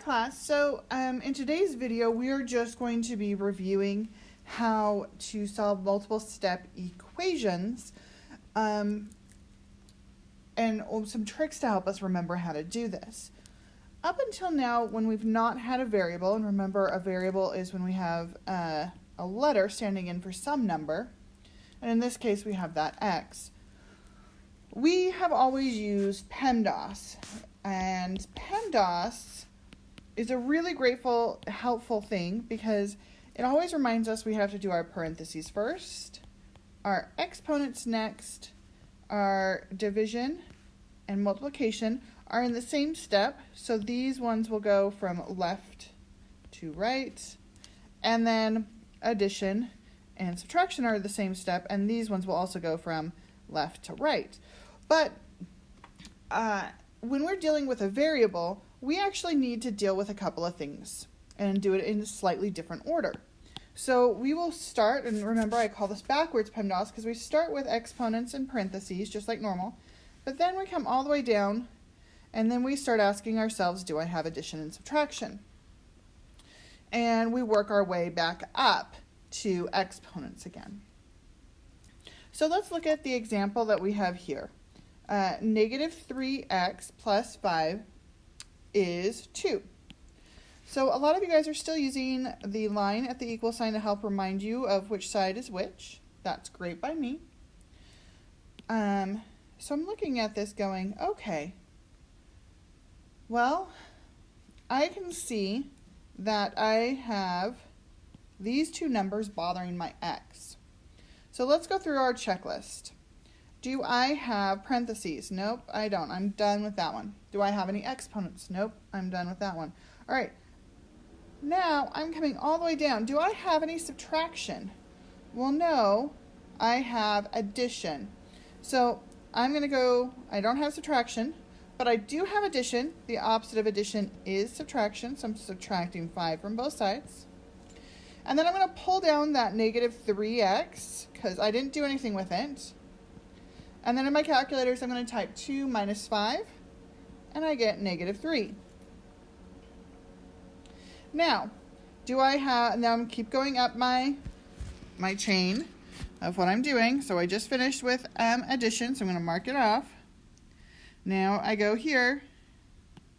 class. So in today's video, we are just going to be reviewing how to solve multiple step equations and some tricks to help us remember how to do this. Up until now, when we've not had a variable, and remember a variable is when we have a letter standing in for some number, and in this case we have that x, we have always used PEMDAS. And PEMDAS is a really helpful thing because it always reminds us we have to do our parentheses first, our exponents next, our division and multiplication are in the same step, so these ones will go from left to right, and then addition and subtraction are the same step, and these ones will also go from left to right. But when we're dealing with a variable, we actually need to deal with a couple of things and do it in a slightly different order. So we will start, and remember I call this backwards PEMDAS because we start with exponents and parentheses just like normal, but then we come all the way down and then we start asking ourselves, do I have addition and subtraction? And we work our way back up to exponents again. So let's look at the example that we have here. Negative 3x plus 5 is 2. So a lot of you guys are still using the line at the equal sign to help remind you of which side is which. That's great by me. So I'm looking at this going, okay, well, I can see that I have these two numbers bothering my x. So let's go through our checklist. Do I have parentheses? Nope, I don't. I'm done with that one. Do I have any exponents? Nope, I'm done with that one. All right, now I'm coming all the way down. Do I have any subtraction? Well, no, I have addition. So I'm going to go, I don't have subtraction, but I do have addition. The opposite of addition is subtraction, so I'm subtracting 5 from both sides. And then I'm going to pull down that negative 3x because I didn't do anything with it. And then in my calculators, I'm going to type 2 minus 5, and I get negative 3. Now, now I'm keep going up my chain of what I'm doing. So I just finished with addition, so I'm going to mark it off. Now I go here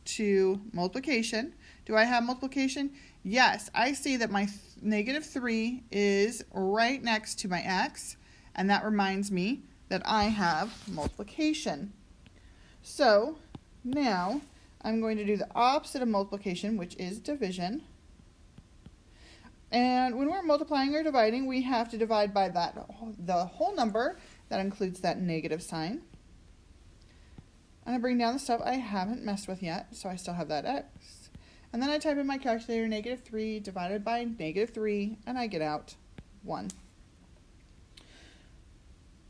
to multiplication. Do I have multiplication? Yes, I see that my negative 3 is right next to my x, and that reminds me that I have multiplication. So now I'm going to do the opposite of multiplication, which is division. And when we're multiplying or dividing, we have to divide by the whole number. That includes that negative sign. And I bring down the stuff I haven't messed with yet, so I still have that x. And then I type in my calculator, negative 3 divided by negative 3, and I get out 1.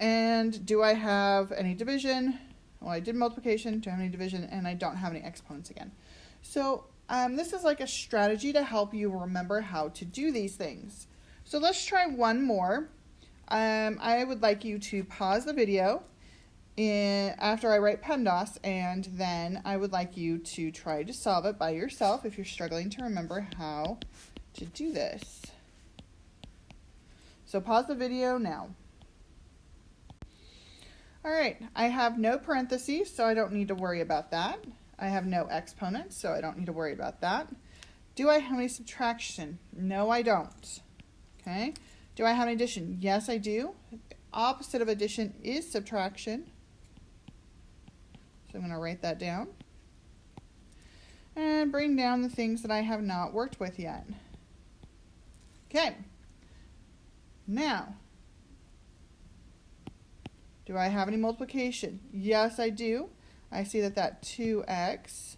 And do I have any division? Well, I did multiplication. Do I have any division? And I don't have any exponents again. So this is like a strategy to help you remember how to do these things. So let's try one more. I would like you to pause the video after I write PEMDAS, and then I would like you to try to solve it by yourself if you're struggling to remember how to do this. So pause the video now. All right, I have no parentheses, so I don't need to worry about that. I have no exponents, so I don't need to worry about that. Do I have any subtraction? No, I don't. Okay. Do I have any addition? Yes, I do. The opposite of addition is subtraction. So I'm going to write that down. And bring down the things that I have not worked with yet. Okay. Now, do I have any multiplication? Yes, I do. I see that 2x,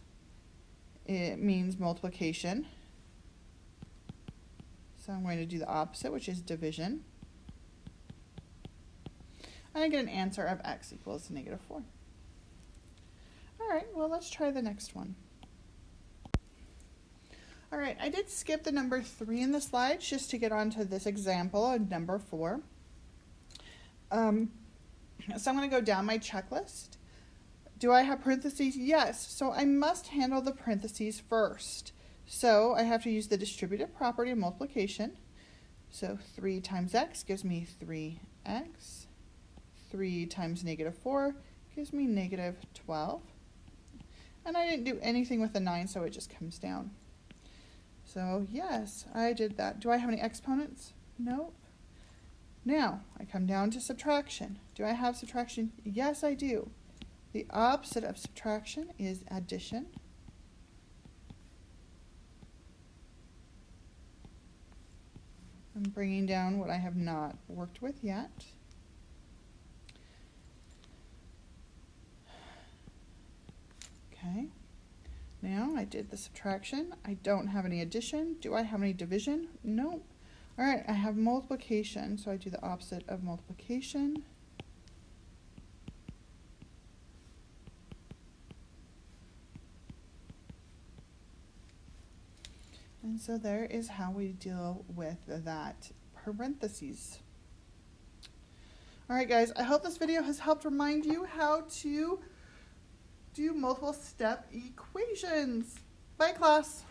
it means multiplication. So I'm going to do the opposite, which is division. And I get an answer of x equals negative 4. All right, well, let's try the next one. All right, I did skip the number 3 in the slides just to get onto this example of number 4. So I'm going to go down my checklist. Do I have parentheses? Yes. So I must handle the parentheses first. So I have to use the distributive property of multiplication. So 3 times x gives me 3x. 3 times negative 4 gives me negative 12. And I didn't do anything with the 9, so it just comes down. So yes, I did that. Do I have any exponents? Nope. Now, I come down to subtraction. Do I have subtraction? Yes, I do. The opposite of subtraction is addition. I'm bringing down what I have not worked with yet. Okay. Now I did the subtraction. I don't have any addition. Do I have any division? No. All right, I have multiplication, so I do the opposite of multiplication. And so there is how we deal with that parentheses. All right, guys, I hope this video has helped remind you how to do multiple step equations. Bye, class.